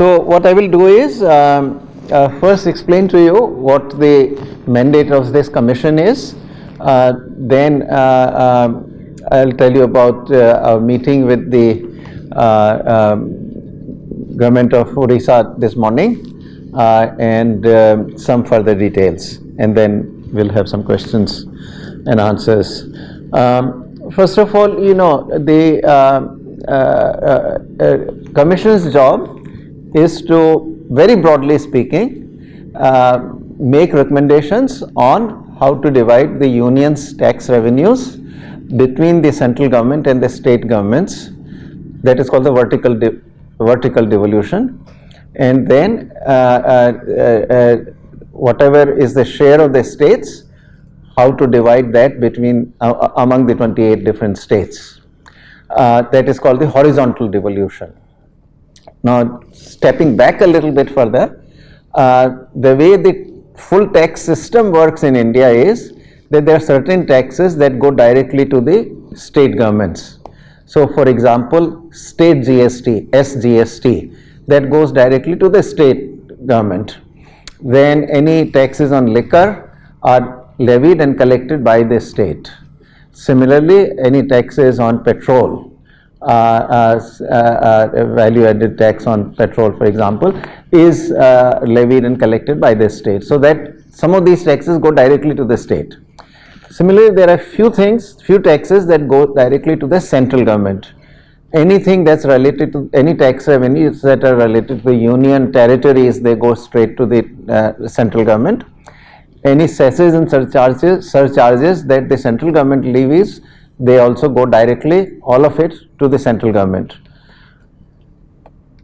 So what I will do is first explain to you what the mandate of this commission is. Then I'll tell you about our meeting with the government of Odisha this morning and some further details, and then we'll have some questions and answers. First of all, you know, the commission's job is to, very broadly speaking, make recommendations on how to divide the union's tax revenues between the central government and the state governments. That is called the vertical devolution. And then whatever is the share of the states, how to divide that between among the 28 different states. That is called the horizontal devolution. Now, stepping back a little bit further, the way the full tax system works in India is that there are certain taxes that go directly to the state governments. So, for example, state GST, SGST, that goes directly to the state government. Then any taxes on liquor are levied and collected by the state. Similarly, any taxes on petrol, value-added tax on petrol, for example, is levied and collected by the state. So that some of these taxes go directly to the state. Similarly, there are few taxes that go directly to the central government. Anything that's related to any tax revenues that are related to the union territories, they go straight to the central government. Any cesses and surcharges that the central government levies, they also go directly, all of it, to the central government.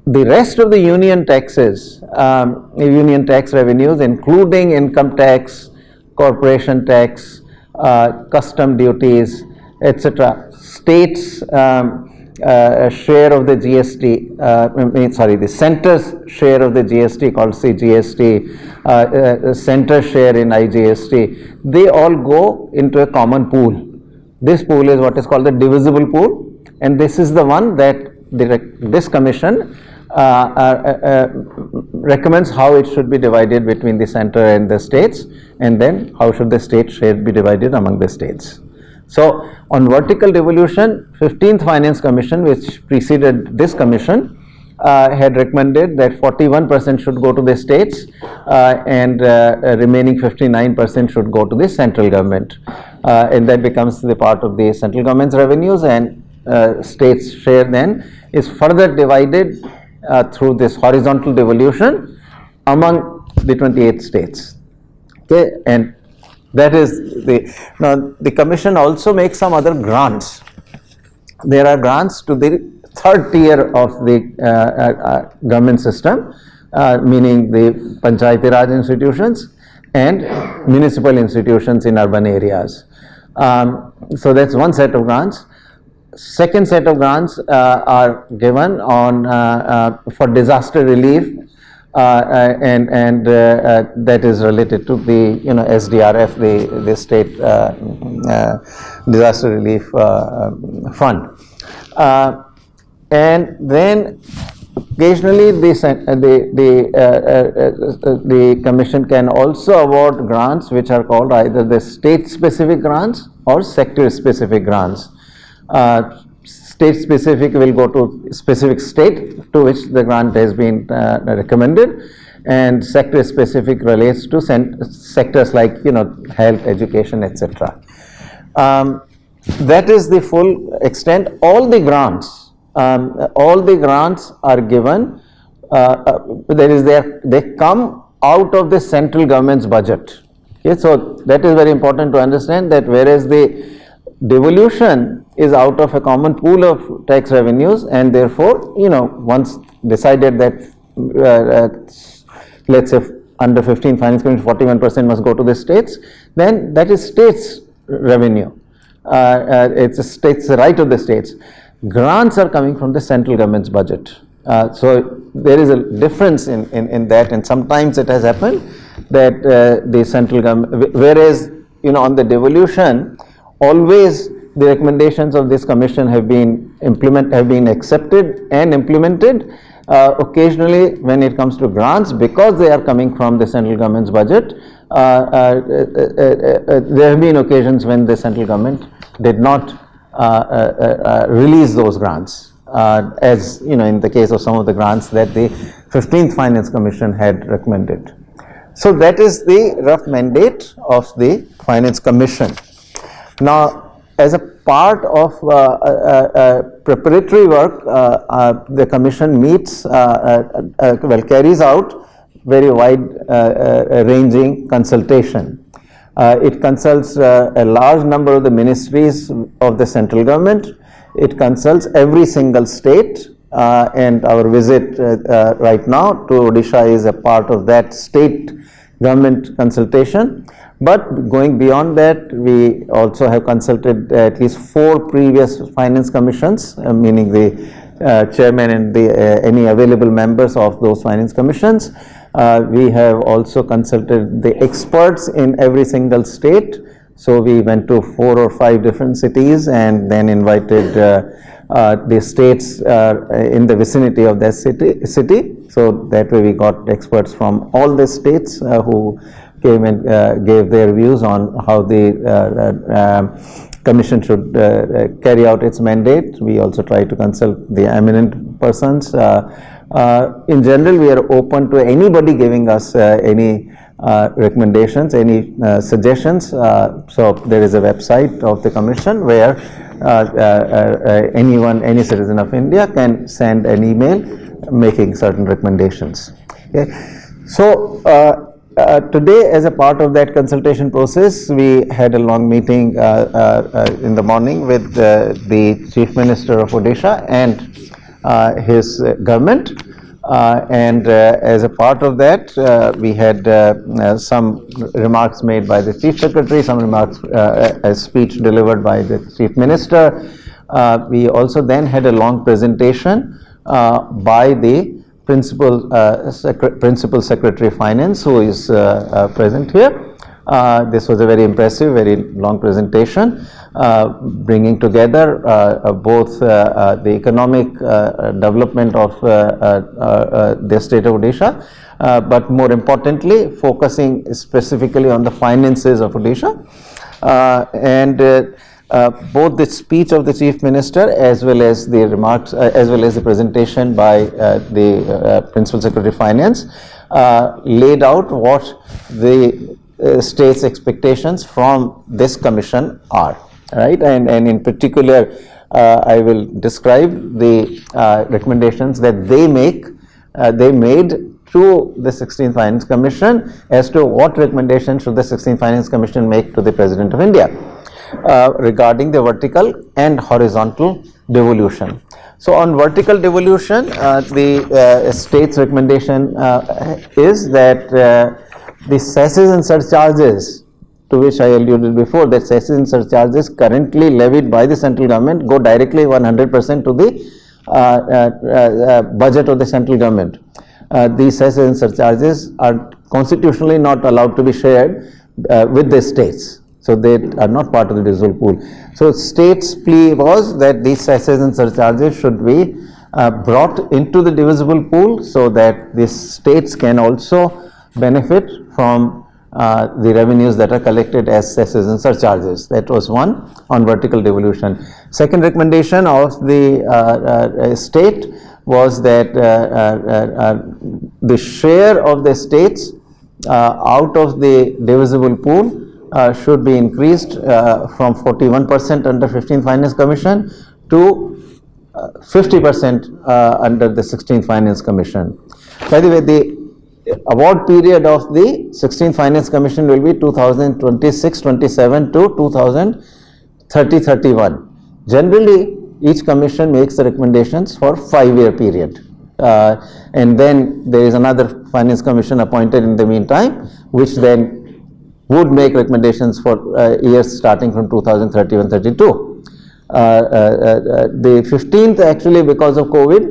The rest of the union taxes, union tax revenues, including income tax, corporation tax, custom duties, etc., states' share of the GST, the center's share of the GST called CGST, center share in IGST, they all go into a common pool. This pool is what is called the divisible pool, and this is the one that this commission recommends how it should be divided between the center and the states, and then how should the state share be divided among the states. So on vertical devolution, 15th Finance Commission, which preceded this commission, had recommended that 41% should go to the states and remaining 59% should go to the central government, and that becomes the part of the central government's revenues, and states' share then is further divided through this horizontal devolution among the 28 states. Okay, and that is now the commission also makes some other grants. There are grants to the third tier of the government system, meaning the Panchayati Raj institutions and municipal institutions in urban areas. So that's one set of grants. Second set of grants are given on for disaster relief, and that is related to the SDRF, the state disaster relief fund. And then occasionally the commission can also award grants which are called either the state specific grants or sector specific grants. State specific will go to specific state to which the grant has been recommended, and sector specific relates to sectors like health, education, etc. That is the full extent. All the grants are given. They come out of the central government's budget. Okay, so that is very important to understand, that whereas the devolution is out of a common pool of tax revenues, and therefore once decided that let's say under 15 finance commission 41% must go to the states, then that is states revenue. It's the right of the states. Grants are coming from the central government's budget. So there is a difference in that, and sometimes it has happened that the central government, whereas on the devolution, always the recommendations of this commission have been accepted and implemented, Occasionally, when it comes to grants, because they are coming from the central government's budget, there have been occasions when the central government did not release those grants, as you know, in the case of some of the grants that the 15th Finance Commission had recommended. So that is the rough mandate of the Finance Commission. Now, as a part of preparatory work, the Commission meets, carries out very wide-ranging consultation. It consults a large number of the ministries of the central government. It consults every single state, and our visit right now to Odisha is a part of that state government consultation. But going beyond that, we also have consulted at least 4 previous finance commissions, meaning the chairman and the any available members of those finance commissions. We have also consulted the experts in every single state. So we went to 4 or 5 different cities and then invited the states in the vicinity of that city. So that way we got experts from all the states who came and gave their views on how the Commission should carry out its mandate. We also try to consult the eminent persons. In general, we are open to anybody giving us any recommendations, any suggestions. So there is a website of the Commission where anyone, any citizen of India can send an email making certain recommendations. Okay. So today, as a part of that consultation process, we had a long meeting in the morning with the Chief Minister of Odisha and his government. As a part of that, we had some remarks made by the Chief Secretary, some remarks, a speech delivered by the Chief Minister. We also then had a long presentation by the Principal Secretary Finance, who is present here. This was a very impressive, very long presentation, bringing together both the economic development of the state of Odisha, but more importantly, focusing specifically on the finances of Odisha. Both the speech of the Chief Minister as well as the remarks, as well as the presentation by the Principal Secretary of Finance laid out what the state's expectations from this commission are, right? And in particular, I will describe the recommendations that they made to the 16th Finance Commission as to what recommendations should the 16th Finance Commission make to the President of India regarding the vertical and horizontal devolution. So on vertical devolution, the state's recommendation is that the cesses and surcharges, to which I alluded before, that cesses and surcharges currently levied by the central government go directly 100% to the budget of the central government. These cesses and surcharges are constitutionally not allowed to be shared with the states. So they are not part of the divisible pool. So state's plea was that these cesses and surcharges should be brought into the divisible pool so that the states can also benefit from the revenues that are collected as cesses and surcharges. That was one on vertical devolution. Second recommendation of the state was that the share of the states out of the divisible pool should be increased from 41% under 15th Finance Commission to 50% under the 16th Finance Commission. By the way, the award period of the 16th Finance Commission will be 2026-27 to 2030-31. Generally, each commission makes the recommendations for 5-year period. And then there is another Finance Commission appointed in the meantime, which then would make recommendations for years starting from 2031-32. The 15th, actually, because of COVID,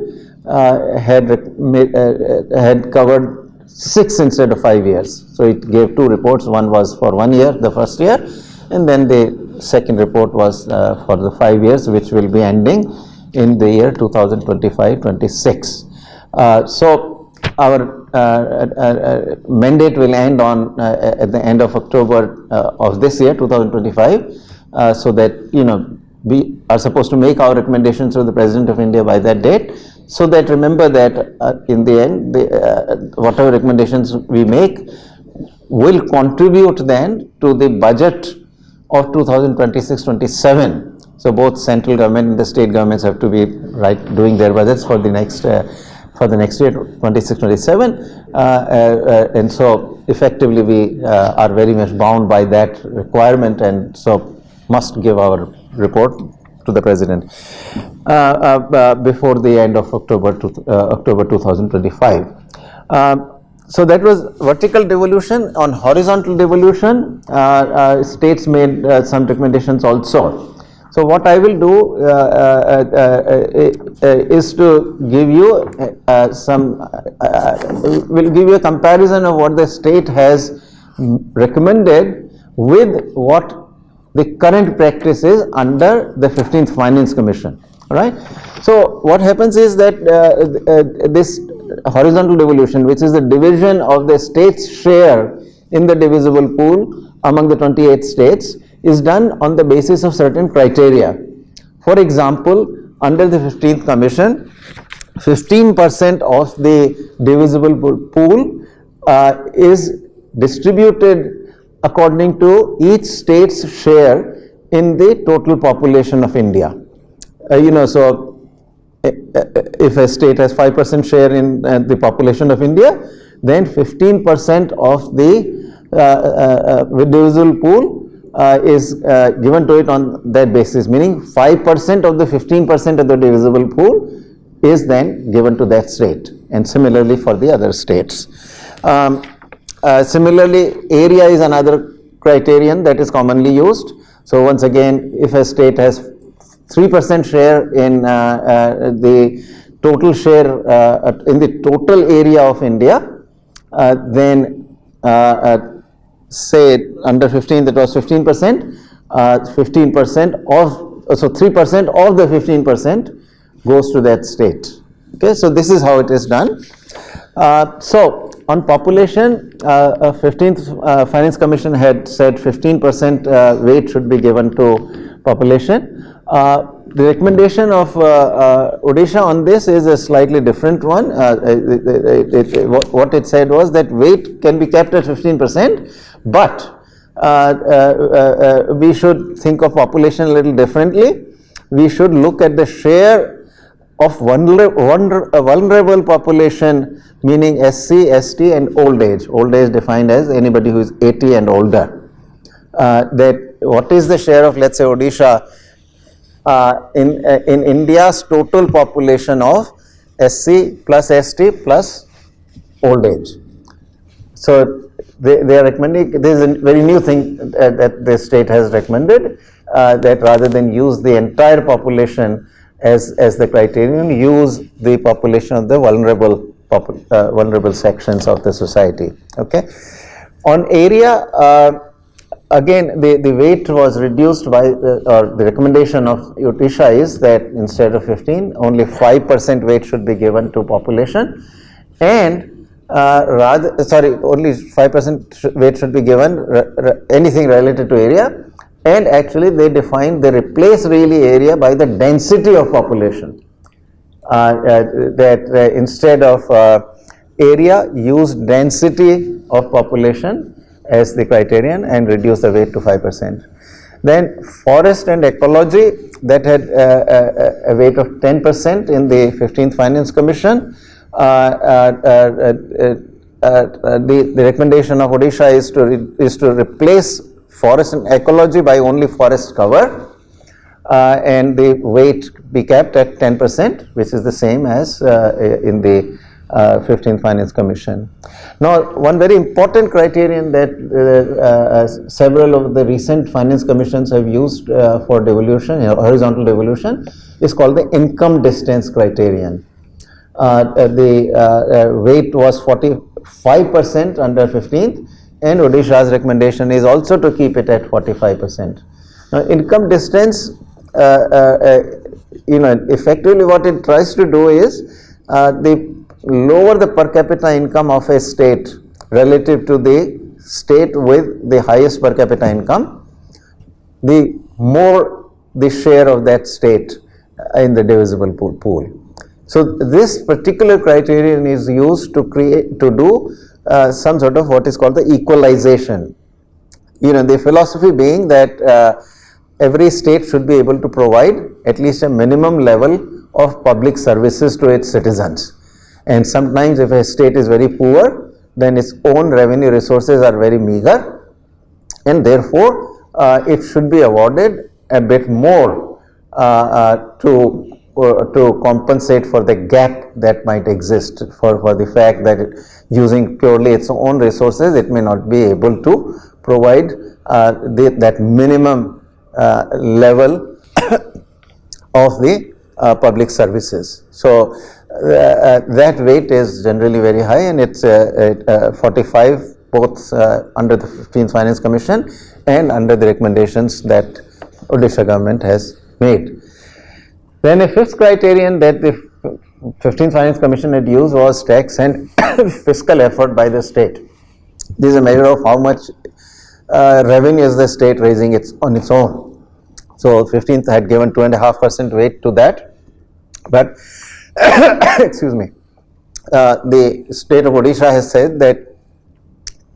had covered 6 instead of 5 years. So it gave 2 reports. One was for 1 year, the first year, and then the second report was for the 5 years, which will be ending in the year 2025-26. So our mandate will end on at the end of October of this year, 2025, so that we are supposed to make our recommendations to the President of India by that date, so that remember that in the end, whatever recommendations we make will contribute then to the budget of 2026-27. So both central government and the state governments have to be doing their budgets for the next year, 26-27, and so effectively we are very much bound by that requirement, and so must give our report to the President before the end of October 2025. So that was vertical devolution. On horizontal devolution, states made some recommendations also. So what I will do is to give you will give you a comparison of what the state has recommended with what the current practice is under the 15th Finance Commission. All right. So what happens is that this horizontal devolution, which is the division of the state's share in the divisible pool among the 28 states, is done on the basis of certain criteria. For example, under the 15th Commission, 15% of the divisible pool is distributed according to each state's share in the total population of India. So if a state has 5% share in the population of India, then 15% of the divisible pool is given to it on that basis, meaning 5% of the 15% of the divisible pool is then given to that state, and similarly for the other states. Similarly, area is another criterion that is commonly used. So once again, if a state has 3% share in the total share in the total area of India, then say under 15 that was 15%, 15% of, so 3% of the 15% goes to that state. Okay, so this is how it is done. So on population, 15th Finance Commission had said 15% weight should be given to population. The recommendation of Odisha on this is a slightly different one. What it said was that weight can be kept at 15%, but we should think of population a little differently. We should look at the share of vulnerable population, meaning SC, ST and old age. Old age defined as anybody who is 80 and older. That what is the share of, let's say, Odisha in India's total population of SC plus ST plus old age. So they are recommending, this is a very new thing that the state has recommended, that rather than use the entire population as the criterion, use the population of the vulnerable sections of the society. Okay. On area, again the weight was reduced by or the recommendation of Odisha is that instead of 15, only 5% weight should be given to population, and only 5% weight should be given anything related to area, and actually they define the replace really area by the density of population, that instead of area, use density of population as the criterion and reduce the weight to 5%. Then forest and ecology, that had a weight of 10% in the 15th Finance Commission. The recommendation of Odisha is to replace forest and ecology by only forest cover, and the weight be kept at 10%, which is the same as in the 15th Finance Commission. Now, one very important criterion that several of the recent finance commissions have used for devolution, horizontal devolution, is called the income distance criterion. The weight was 45% under 15th, and Odisha's recommendation is also to keep it at 45%. Now, income distance, effectively what it tries to do is the lower the per capita income of a state relative to the state with the highest per capita income, the more the share of that state in the divisible pool. So this particular criterion is used to do some sort of what is called the equalization. The philosophy being that every state should be able to provide at least a minimum level of public services to its citizens. And sometimes if a state is very poor, then its own revenue resources are very meager, and therefore it should be awarded a bit more to compensate for the gap that might exist, for the fact that using purely its own resources, it may not be able to provide that minimum level of the public services. So that weight is generally very high, and it's 45 both under the 15th Finance Commission and under the recommendations that Odisha government has made. Then a fifth criterion that the 15th Finance Commission had used was tax and fiscal effort by the state. This is a measure of how much revenue is the state raising on its own. So 15th had given 2.5% weight to that, but excuse me, the state of Odisha has said that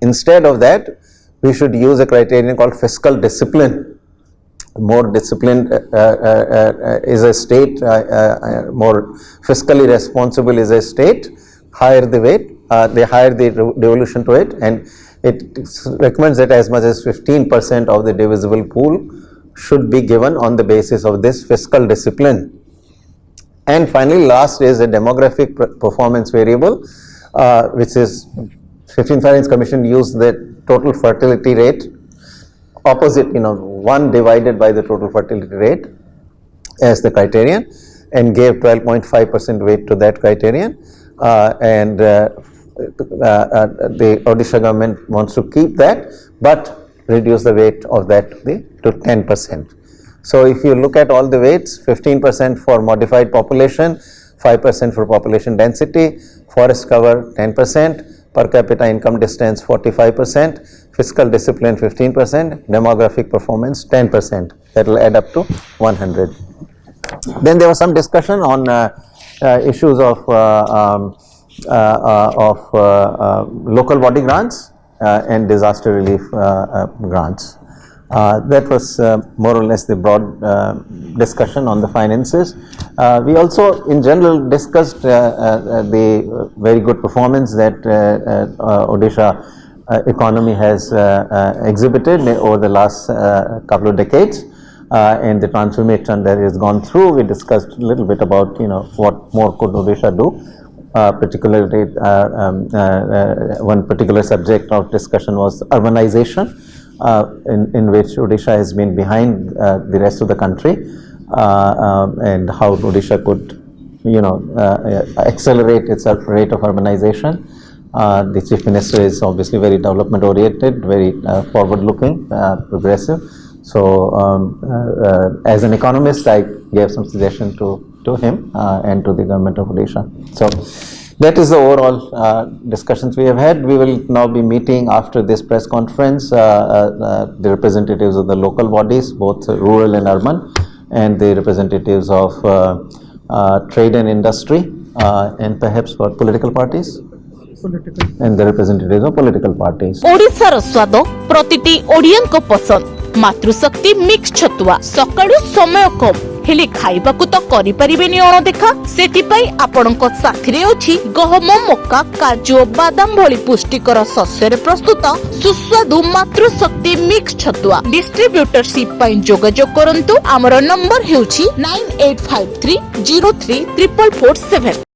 instead of that, we should use a criterion called fiscal discipline. More disciplined is a state, more fiscally responsible is a state, higher the weight, they higher the devolution to it, and it recommends that as much as 15% of the divisible pool should be given on the basis of this fiscal discipline. And finally, last is a demographic performance variable, which is 15th Finance Commission used the total fertility rate, opposite, 1 divided by the total fertility rate as the criterion, and gave 12.5% weight to that criterion, and the Odisha government wants to keep that but reduce the weight of that to 10%. So if you look at all the weights, 15% for modified population, 5% for population density, forest cover 10%, per capita income distance 45%, fiscal discipline 15%, demographic performance 10%. That will add up to 100. Then there was some discussion on issues of local body grants and disaster relief grants. That was more or less the broad discussion on the finances. We also in general discussed the very good performance that Odisha economy has exhibited over the last couple of decades, and the transformation that has gone through. We discussed a little bit about what more could Odisha do. Particularly one particular subject of discussion was urbanization, in which Odisha has been behind the rest of the country, and how Odisha could accelerate its rate of urbanization. The Chief Minister is obviously very development oriented, very forward looking, progressive. So as an economist, I gave some suggestion to him and to the government of Odisha. So that is the overall discussions we have had. We will now be meeting after this press conference the representatives of the local bodies, both rural and urban, and the representatives of trade and industry, and perhaps for political parties. And the representatives of political parties. Odisha रो स्वाद प्रतिटी Odiorne को पसंद मातृशक्ति mix Chhatua सकाळु समय कम हेले खाइबा को तो करि परिबेनी अण देखा सेति पई आपणक साथी रे अछि गहम मक्का काजू बादाम भଳି पुष्टिकर शस्य रे प्रस्तुत सुस्वादु मातृशक्ति मिक्स छतुआ डिस्ट्रीब्यूटरशिप पई जोगाजोग करंतु हमर नंबर हेउछि 9853033447।